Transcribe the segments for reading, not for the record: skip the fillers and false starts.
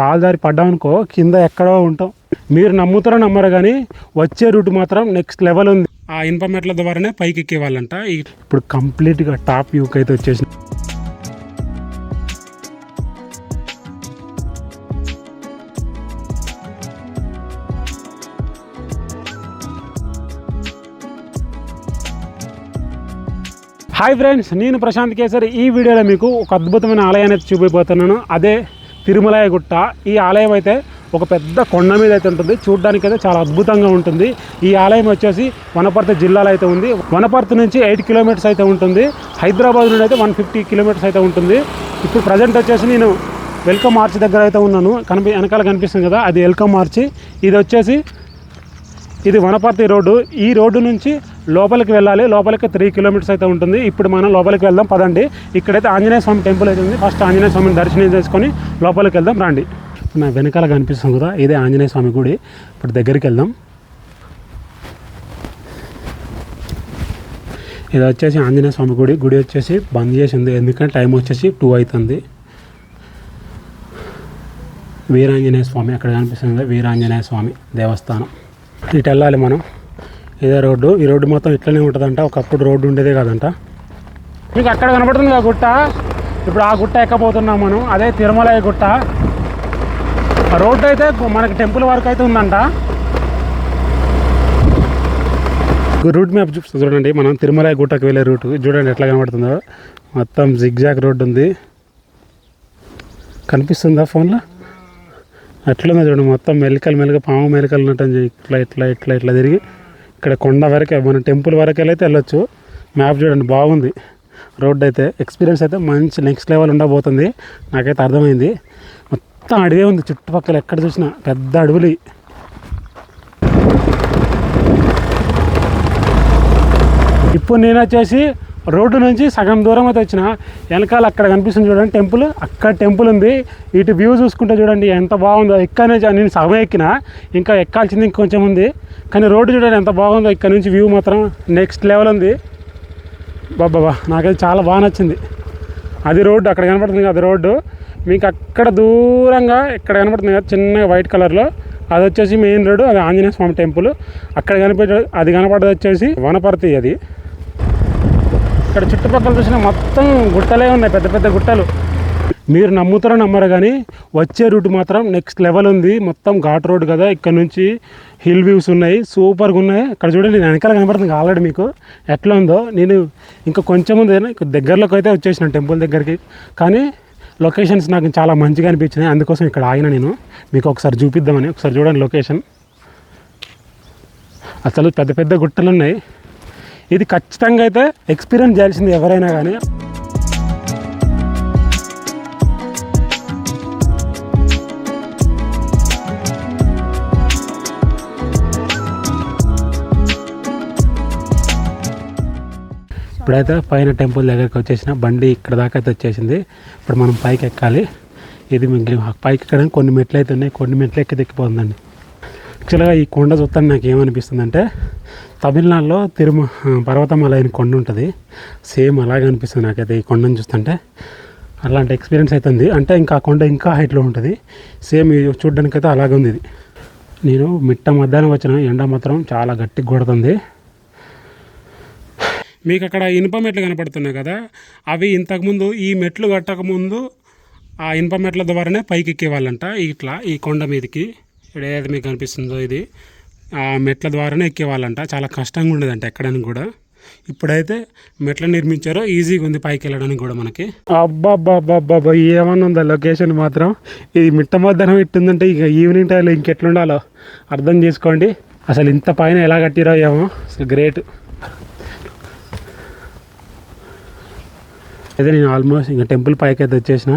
కాలుదారి పడ్డామనుకో కింద ఎక్కడో ఉంటాం. మీరు నమ్ముతారో నమ్మరు కానీ వచ్చే రూట్ మాత్రం నెక్స్ట్ లెవెల్ ఉంది. ఆ ఇనుప మెట్ల ద్వారానే పైకి ఎక్కేవాళ్ళంట. ఇప్పుడు కంప్లీట్గా టాప్ వ్యూకి అయితే వచ్చేసింది. హాయ్ ఫ్రెండ్స్, నేను ప్రశాంత్ కేసరి. ఈ వీడియోలో మీకు ఒక అద్భుతమైన ఆలయాన్ని అయితే చూపిపోతున్నాను. అదే తిరుమలయ గుట్ట. ఈ ఆలయం అయితే ఒక పెద్ద కొండ మీద అయితే ఉంటుంది. చూడడానికి అయితే చాలా అద్భుతంగా ఉంటుంది. ఈ ఆలయం వచ్చేసి వనపర్తి జిల్లాలో అయితే ఉంది. వనపర్తి నుంచి 8 కిలోమీటర్స్ అయితే ఉంటుంది. హైదరాబాద్ నుండి అయితే 150 కిలోమీటర్స్ అయితే ఉంటుంది. ఇప్పుడు ప్రజెంట్ వచ్చేసి నేను వెల్కమ్ మార్చ్ దగ్గర అయితే ఉన్నాను. వెనకాల కనిపిస్తుంది కదా, అది వెల్కమ్ మార్చి. ఇది వనపర్తి రోడ్డు. ఈ రోడ్డు నుంచి లోపలికి వెళ్ళాలి. లోపలికి 3 కిలోమీటర్స్ అయితే ఉంటుంది. ఇప్పుడు మనం లోపలికి వెళ్దాం పదండి. ఇక్కడైతే ఆంజనేయ స్వామి టెంపుల్ అయితే ఉంది. ఫస్ట్ ఆంజనేయ స్వామిని దర్శనం చేసుకొని లోపలికి వెళ్దాం రండి. నా వెనకాల కనిపిస్తుంది కదా, ఇదే ఆంజనేయ స్వామి గుడి. ఇప్పుడు దగ్గరికి వెళ్దాం. ఇది వచ్చేసి ఆంజనేయ స్వామి గుడి. గుడి వచ్చేసి బంద్ చేసింది, ఎందుకంటే టైం వచ్చేసి 2 అవుతుంది. వీరాంజనేయ స్వామి అక్కడ కనిపిస్తుంది. వీరాంజనేయ స్వామి దేవస్థానం. ఇటు వెళ్ళాలి మనం. ఇదే రోడ్డు. ఈ రోడ్డు మొత్తం ఇట్లనే ఉంటుందంట. ఒకప్పుడు రోడ్డు ఉండేదే కాదంట. మీకు అక్కడ కనపడుతుంది ఆ గుట్ట. ఇప్పుడు ఆ గుట్ట ఎక్కబోతున్నాం మనం. అదే తిరుమలయ గుట్ట. ఆ రోడ్డు అయితే మనకి టెంపుల్ వరకు అయితే ఉందంట. రూట్ మ్యాప్ చూపిస్తుంది చూడండి. మనం తిరుమలయ గుట్టకు వెళ్ళే రూట్ చూడండి ఎట్లా కనబడుతుందో. మొత్తం జిగ్జాగ్ రోడ్డు ఉంది. కనిపిస్తుందా ఫోన్లో? అట్లుందా చూడండి. మొత్తం మెలికలు పాము మెలికలు ఉన్నట్టు ఇట్లా తిరిగి ఇక్కడ కొండ వరకే మన టెంపుల్ వరకు అయితే వెళ్ళొచ్చు. మ్యాప్ చూడండి బాగుంది. రోడ్ అయితే ఎక్స్పీరియన్స్ అయితే మంచి నెక్స్ట్ లెవెల్ ఉండబోతుంది. నాకైతే అర్థమైంది. మొత్తం అడవే ఉంది చుట్టుపక్కల, ఎక్కడ చూసినా పెద్ద అడవులు. ఇప్పుడు నేను వచ్చేసి రోడ్డు నుంచి సగం దూరం అయితే వచ్చిన. వెనకాల అక్కడ కనిపిస్తుంది చూడండి టెంపుల్. అక్కడ టెంపుల్ ఉంది. ఇటు వ్యూ చూసుకుంటే చూడండి ఎంత బాగుందో. ఇక్కడ నుంచి నేను సగం ఎక్కిన, ఇంకా ఎక్కాల్సింది ఇంకొంచెం ఉంది. కానీ రోడ్డు చూడండి ఎంత బాగుందో. ఇక్కడ నుంచి వ్యూ మాత్రం నెక్స్ట్ లెవెల్ ఉంది. బాబా నాకైతే చాలా బాగా నచ్చింది. అది రోడ్డు అక్కడ కనపడుతుంది కదా, అది రోడ్డు. మీకు అక్కడ దూరంగా ఇక్కడ కనపడుతుంది కదా చిన్నగా వైట్ కలర్లో, అది వచ్చేసి మెయిన్ రోడ్డు. అది ఆంజనేయ స్వామి టెంపుల్. అక్కడ అది కనపడేది వచ్చేసి వనపర్తి. అది ఇక్కడ చుట్టుపక్కల చూసిన మొత్తం గుట్టలే ఉన్నాయి, పెద్ద పెద్ద గుట్టలు. మీరు నమ్ముతారో నమ్మరు కానీ వచ్చే రూట్ మాత్రం నెక్స్ట్ లెవెల్ ఉంది. మొత్తం ఘాట్ రోడ్ కదా, ఇక్కడ నుంచి హిల్ వ్యూస్ ఉన్నాయి, సూపర్గా ఉన్నాయి. ఇక్కడ చూడండి నేను వెనకాల కనపడుతుంది ఆల్రెడీ మీకు ఎట్లా ఉందో. నేను ఇంకా కొంచెం ఉంది దగ్గరలోకి అయితే వచ్చేసిన టెంపుల్ దగ్గరికి. కానీ లొకేషన్స్ నాకు చాలా మంచిగా అనిపించినాయి. అందుకోసం ఇక్కడ ఆగిన నేను మీకు ఒకసారి చూపిద్దామని. ఒకసారి చూడండి లొకేషన్. అసలు పెద్ద పెద్ద గుట్టలు ఉన్నాయి. ఇది ఖచ్చితంగా అయితే ఎక్స్పీరియన్స్ చేయాల్సింది ఎవరైనా కానీ. ఇప్పుడైతే పైన టెంపుల్ దగ్గరికి వచ్చేసిన బండి ఇక్కడ దాకా అయితే వచ్చేసింది. ఇప్పుడు మనం పైకి ఎక్కాలి. ఇది పైకి ఎక్కడానికి కొన్ని మెట్లు అయితే ఉన్నాయి. కొన్ని మెట్లు ఎక్కిపోతుందండి. యాక్చువల్గా ఈ కొండ చూస్తాను నాకు ఏమనిపిస్తుంది అంటే, తమిళనాడులో పర్వతమల అయిన కొండ ఉంటుంది. సేమ్ అలాగే అనిపిస్తుంది నాకైతే ఈ కొండను చూస్తుంటే. అలాంటి ఎక్స్పీరియన్స్ అవుతుంది. అంటే ఇంకా ఆ కొండ ఇంకా హైట్లో ఉంటుంది. సేమ్ చూడడానికి అయితే అలాగే ఉంది. ఇది నేను మిట్ట మధ్యాహ్నం వచ్చిన ఎండ మాత్రం చాలా గట్టిగా కొడుతుంది. మీకు అక్కడ ఇనుప మెట్లు కనపడుతున్నాయి కదా, అవి ఇంతకుముందు ఈ మెట్లు కట్టకముందు ఆ ఇనుప మెట్ల ద్వారానే పైకి ఎక్కేవాళ్ళంట. ఇట్లా ఈ కొండ మీదకి ఏదైతే మీకు కనిపిస్తుందో ఇది ఆ మెట్ల ద్వారానే ఎక్కేవాళ్ళంట. చాలా కష్టంగా ఉండేదంట ఎక్కడానికి కూడా. ఇప్పుడైతే మెట్లు నిర్మించారో ఈజీగా ఉంది పైకి వెళ్ళడానికి కూడా మనకి. అబ్బాబ్బాబ్బాబ్బా ఏమన్నా ఉందా లొకేషన్ మాత్రం. ఇది మిట్ట మధ్యాహ్నం ఇట్టుందంటే ఇక ఈవినింగ్ టైంలో ఇంకెట్లుండాలో అర్థం చేసుకోండి. అసలు ఇంత పైన ఎలా కట్టిరో ఏమో, అసలు గ్రేట్. అయితే నేను ఆల్మోస్ట్ ఇంకా టెంపుల్ పైకి అయితే వచ్చేసిన.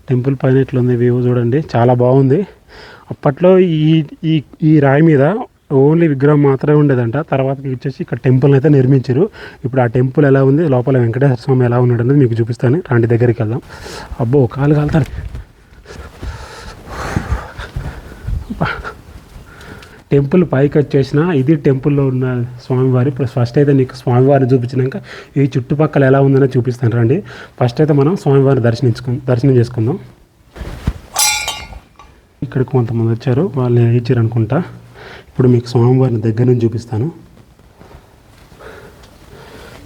టెంపుల్ పైన ఇట్లుంది వ్యూ చూడండి, చాలా బాగుంది. అప్పట్లో ఈ రాయి మీద ఓన్లీ విగ్రహం మాత్రమే ఉండేదంట. తర్వాత వచ్చేసి ఇక్కడ టెంపుల్ అయితే నిర్మించారు. ఇప్పుడు ఆ టెంపుల్ ఎలా ఉంది, లోపల వెంకటేశ్వర స్వామి ఎలా ఉన్నాడు అనేది మీకు చూపిస్తాను. రాండి దగ్గరికి వెళ్దాం. అబ్బో కాలు కాలుతాను. టెంపుల్ పైకి వచ్చేసిన ఇది టెంపుల్లో ఉన్న స్వామివారి. ఫస్ట్ అయితే నీకు స్వామివారిని చూపించినాక ఈ చుట్టుపక్కల ఎలా ఉందనే చూపిస్తాను రండి. ఫస్ట్ అయితే మనం స్వామివారిని దర్శనం చేసుకుందాం. ఇక్కడికి కొంతమంది వచ్చారు, వాళ్ళు ఇచ్చారు అనుకుంటా. ఇప్పుడు మీకు స్వామివారిని దగ్గర నుంచి చూపిస్తాను.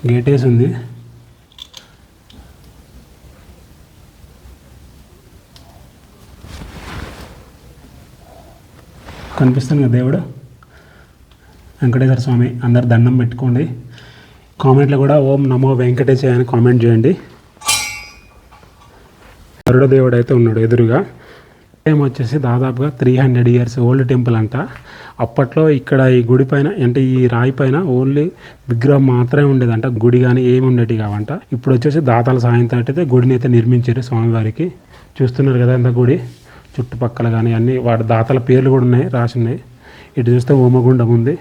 గేట్ వేసి ఉంది. కనిపిస్తుంది కదా దేవుడు వెంకటేశ్వర స్వామి. అందరు దండం పెట్టుకోండి. కామెంట్లో కూడా ఓం నమో వెంకటేశాయ అని కామెంట్ చేయండి. గరుడ దేవుడు అయితే ఉన్నాడు ఎదురుగా. టైం వచ్చేసి దాదాపుగా 300 years ఓల్డ్ టెంపుల్ అంట. అప్పట్లో ఇక్కడ ఈ గుడి పైన అంటే ఈ రాయి పైన ఓన్లీ విగ్రహం మాత్రమే ఉండేదంట, గుడి కానీ ఏమి ఉండేవి కావంట. ఇప్పుడు వచ్చేసి దాతల సాయంతో అయితే గుడిని అయితే నిర్మించారు స్వామివారికి. చూస్తున్నారు కదా అంత గుడి చుట్టుపక్కల కానీ అన్నీ వాటి దాతల పేర్లు కూడా ఉన్నాయి, రాసి ఉన్నాయి. ఇటు చూస్తే హోమగుండం ఉంది.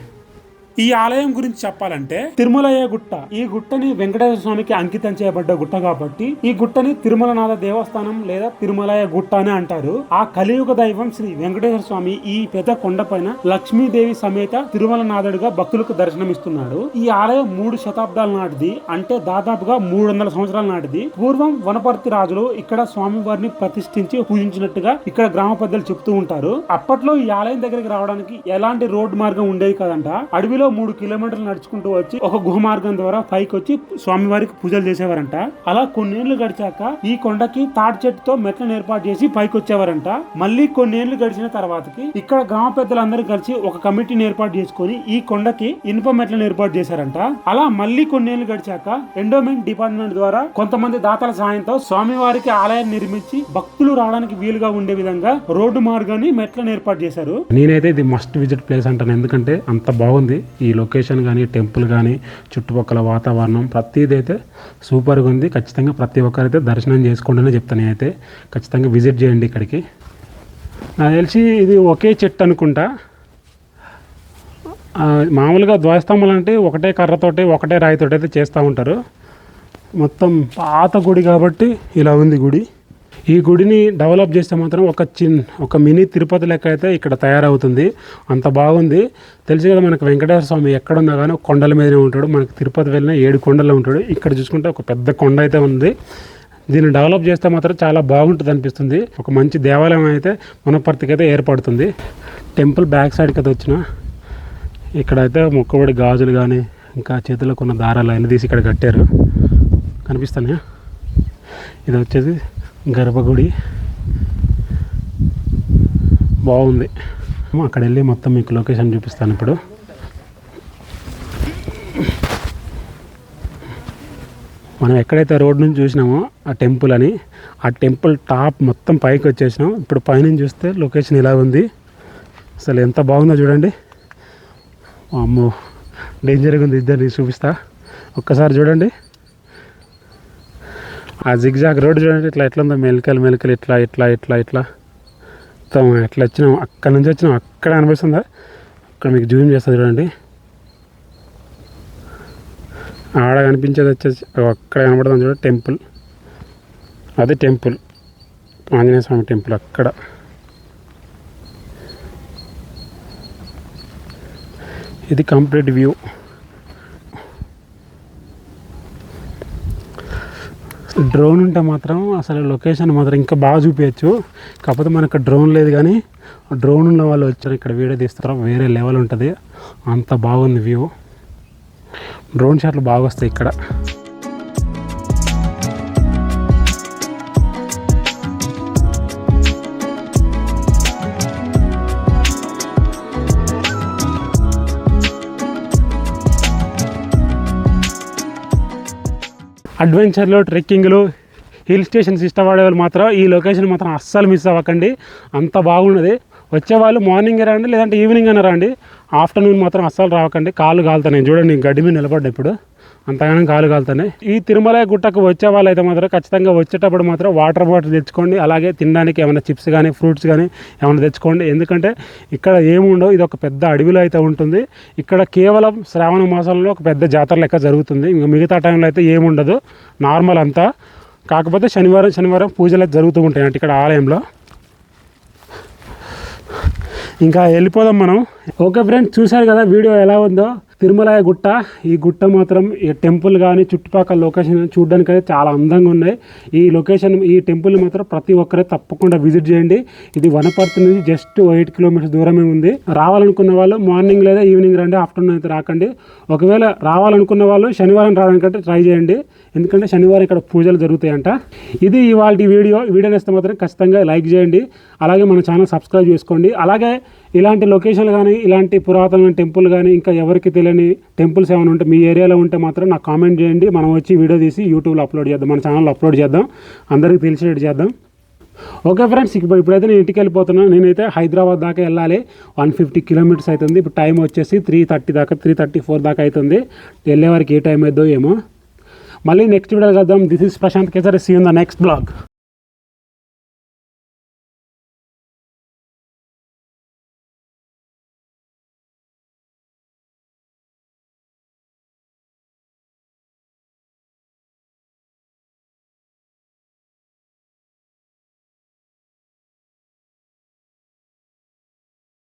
ఈ ఆలయం గురించి చెప్పాలంటే తిరుమలయ్య గుట్ట. ఈ గుట్టని వెంకటేశ్వర స్వామికి అంకితం చేయబడ్డ గుట్ట కాబట్టి ఈ గుట్టని తిరుమలనాథ దేవస్థానం లేదా తిరుమలయ్య గుట్ట అని అంటారు. ఆ కలియుగ దైవం శ్రీ వెంకటేశ్వర స్వామి ఈ పెద్ద కొండపైన లక్ష్మీదేవి సమేత తిరుమలనాథుడిగా భక్తులకు దర్శనమిస్తున్నాడు. ఈ ఆలయం 3 శతాబ్దాల నాటిది, అంటే దాదాపుగా 300 సంవత్సరాల నాటిది. పూర్వం వనపర్తి రాజులు ఇక్కడ స్వామివారిని ప్రతిష్ఠించి పూజించినట్టుగా ఇక్కడ గ్రామ పెద్దలు చెప్తూ ఉంటారు. అప్పట్లో ఈ ఆలయం దగ్గరికి రావడానికి ఎలాంటి రోడ్డు మార్గం ఉండేది కదంట. అడవిలో 3 కిలోమీటర్లు నడుచుకుంటూ వచ్చి ఒక గుహ మార్గం ద్వారా పైకి వచ్చి స్వామివారికి పూజలు చేసేవారంట. అలా కొన్నేళ్లు గడిచాక ఈ కొండకి తాటి చెట్టుతో మెట్లను ఏర్పాటు చేసి పైకి వచ్చేవారంట. మళ్ళీ కొన్నేళ్లు గడిచిన తర్వాతకి ఇక్కడ గ్రామ పెద్దలందరూ కలిసి ఒక కమిటీని ఏర్పాటు చేసుకుని ఈ కొండకి ఇనుప మెట్లను ఏర్పాటు చేశారంట. అలా మళ్ళీ కొన్నేళ్లు గడిచాక ఎండోమెంట్ డిపార్ట్మెంట్ ద్వారా కొంతమంది దాతల సాయంతో స్వామివారికి ఆలయాన్ని నిర్మించి భక్తులు రావడానికి వీలుగా ఉండే విధంగా రోడ్డు మార్గాన్ని మెట్లను ఏర్పాటు చేశారు. నేనైతే ఇది మస్ట్ విజిట్ ప్లేస్ అంటాను, ఎందుకంటే అంత బాగుంది. ఈ లొకేషన్ కానీ టెంపుల్ కానీ చుట్టుపక్కల వాతావరణం ప్రతిదీ అయితే సూపర్గా ఉంది. ఖచ్చితంగా ప్రతి ఒక్కరైతే దర్శనం చేసుకోండి అని చెప్తాను. నేనైతే ఖచ్చితంగా విజిట్ చేయండి ఇక్కడికి. నాకు తెలిసి ఇది ఒకే చెట్టు అనుకుంటా. మామూలుగా ధ్వజస్తంభాలు అంటే ఒకటే కర్రతోటి ఒకటే రాయితోటి అయితే చేస్తూ ఉంటారు. మొత్తం పాత గుడి కాబట్టి ఇలా ఉంది గుడి. ఈ గుడిని డెవలప్ చేస్తే మాత్రం ఒక మినీ తిరుపతి లెక్క అయితే ఇక్కడ తయారవుతుంది. అంత బాగుంది. తెలుసు కదా మనకు వెంకటేశ్వర స్వామి ఎక్కడున్నా కానీ కొండల మీదనే ఉంటాడు. మనకు తిరుపతి వెళ్ళినా 7 కొండల్లో ఉంటాడు. ఇక్కడ చూసుకుంటే ఒక పెద్ద కొండ అయితే ఉంది. దీన్ని డెవలప్ చేస్తే మాత్రం చాలా బాగుంటుంది అనిపిస్తుంది. ఒక మంచి దేవాలయం అయితే వనపర్తికి అయితే ఏర్పడుతుంది. టెంపుల్ బ్యాక్ సైడ్కి అయితే వచ్చిన ఇక్కడైతే మొక్కబడి గాజులు కానీ ఇంకా చేతిలో కొన్న దారాలు అన్నీ తీసి ఇక్కడ కట్టారు, కనిపిస్తానే. ఇది వచ్చేసి గర్భగుడి, బాగుంది. అక్కడ వెళ్ళి మొత్తం మీకు లొకేషన్ చూపిస్తాను. ఇప్పుడు మనం ఎక్కడైతే రోడ్ నుంచి చూసినామో ఆ టెంపుల్ అని, ఆ టెంపుల్ టాప్ మొత్తం పైకి వచ్చేసినాం. ఇప్పుడు పైనుంచి చూస్తే లొకేషన్ ఇలా ఉంది. అసలు ఎంత బాగుందో చూడండి. అమ్మో డేంజర్గా ఉంది. ఇద్దరిని చూపిస్తా, ఒక్కసారి చూడండి. ఆ జిగ్జాగ్ రోడ్ చూడండి ఎట్లా ఉందో, మెలికలు ఇట్లా ఇట్లా ఇట్లా ఇట్లా ఎట్లా వచ్చినాం. అక్కడ నుంచి వచ్చినాం, అక్కడ అనిపిస్తుందా? ఇక్కడ మీకు జూమ్ చేస్తుంది చూడండి. ఆడ కనిపించేది వచ్చేసి అక్కడ కనబడుతుంది చూడండి టెంపుల్. అది టెంపుల్, ఆంజనేయ స్వామి టెంపుల్ అక్కడ. ఇది కంప్లీట్ వ్యూ. డ్రోన్ ఉంటే మాత్రం అసలు లొకేషన్ మాత్రం ఇంకా బాగా చూపించచ్చు. కాకపోతే మనకు డ్రోన్ లేదు, కానీ డ్రోన్ ఉన్న వాళ్ళు వచ్చారు ఇక్కడ వీడియో తీస్తారు, వేరే లెవెల్ ఉంటుంది. అంత బాగుంది వ్యూ. డ్రోన్ షాట్లు బాగా వస్తాయి ఇక్కడ. అడ్వెంచర్లు, ట్రెక్కింగ్లు, హిల్ స్టేషన్స్ ఇష్టపడే వాళ్ళు మాత్రం ఈ లొకేషన్ మాత్రం అస్సలు మిస్ అవ్వకండి. అంత బాగున్నది. వచ్చేవాళ్ళు మార్నింగ్ రండి, లేదంటే ఈవినింగ్ అయినా రండి. ఆఫ్టర్నూన్ మాత్రం అస్సలు రావకండి, కాళ్ళు కాలుతాయి. చూడండి గడ్డి మీద నిలబడ్డా ఇప్పుడు, అంతగానో కాలు కాలుతాయి. ఈ తిరుమల గుట్టకు వచ్చే వాళ్ళు అయితే మాత్రం ఖచ్చితంగా వచ్చేటప్పుడు మాత్రం వాటర్ బాటిల్ తెచ్చుకోండి. అలాగే తినడానికి ఏమైనా చిప్స్ కానీ ఫ్రూట్స్ కానీ ఏమైనా తెచ్చుకోండి. ఎందుకంటే ఇక్కడ ఏముండవు, ఇది ఒక పెద్ద అడవిలో అయితే ఉంటుంది. ఇక్కడ కేవలం శ్రావణ మాసంలో ఒక పెద్ద జాతర లెక్క జరుగుతుంది. ఇంకా మిగతా టైంలో అయితే ఏముండదు, నార్మల్ అంతా. కాకపోతే శనివారం పూజలు అయితే జరుగుతూ ఉంటాయి అంటే ఇక్కడ ఆలయంలో. ఇంకా వెళ్ళిపోదాం మనం. ఓకే ఫ్రెండ్స్, చూశారు కదా వీడియో ఎలా ఉందో. తిరుమల గుట్ట, ఈ గుట్ట మాత్రం ఈ టెంపుల్ కానీ చుట్టుపక్కల లొకేషన్ చూడడానికి అయితే చాలా అందంగా ఉన్నాయి. ఈ లొకేషన్, ఈ టెంపుల్ మాత్రం ప్రతి ఒక్కరే తప్పకుండా విజిట్ చేయండి. ఇది వనపర్తి నుంచి జస్ట్ 8 కిలోమీటర్స్ దూరమే ఉంది. రావాలనుకున్న వాళ్ళు మార్నింగ్ లేదా ఈవినింగ్ రండి, ఆఫ్టర్నూన్ అయితే రాకండి. ఒకవేళ రావాలనుకున్న వాళ్ళు శనివారం రావడానికంటే ట్రై చేయండి, ఎందుకంటే శనివారం ఇక్కడ పూజలు జరుగుతాయంట. ఇది ఇవాళ వీడియో నేస్తే మాత్రం ఖచ్చితంగా లైక్ చేయండి, అలాగే మన ఛానల్ సబ్స్క్రైబ్ చేసుకోండి. అలాగే ఇలాంటి లొకేషన్లు కానీ, ఇలాంటి పురాతనమైన టెంపుల్ కానీ, ఇంకా ఎవరికి తెలియని టెంపుల్స్ ఏమైనా ఉంటే మీ ఏరియాలో ఉంటే మాత్రం నాకు కామెంట్ చేయండి. మనం వచ్చి వీడియో తీసి యూట్యూబ్లో అప్లోడ్ చేద్దాం, మన ఛానల్లో అప్లోడ్ చేద్దాం, అందరికీ తెలిసేటట్టు చేద్దాం. ఓకే ఫ్రెండ్స్, ఇప్పుడైతే నేను ఇంటికి వెళ్ళిపోతున్నాను. నేనైతే హైదరాబాద్ దాకా వెళ్ళాలి. 150 కిలోమీటర్స్ అవుతుంది. ఇప్పుడు టైం వచ్చేసి 3:30 దాకా, 3:34 దాకా అవుతుంది. వెళ్ళే వారికి ఏ టైం అవుతుందో ఏమో. మళ్ళీ నెక్స్ట్ వీడియో కలుద్దాం. This is Prashant Kesari. See in the next blog.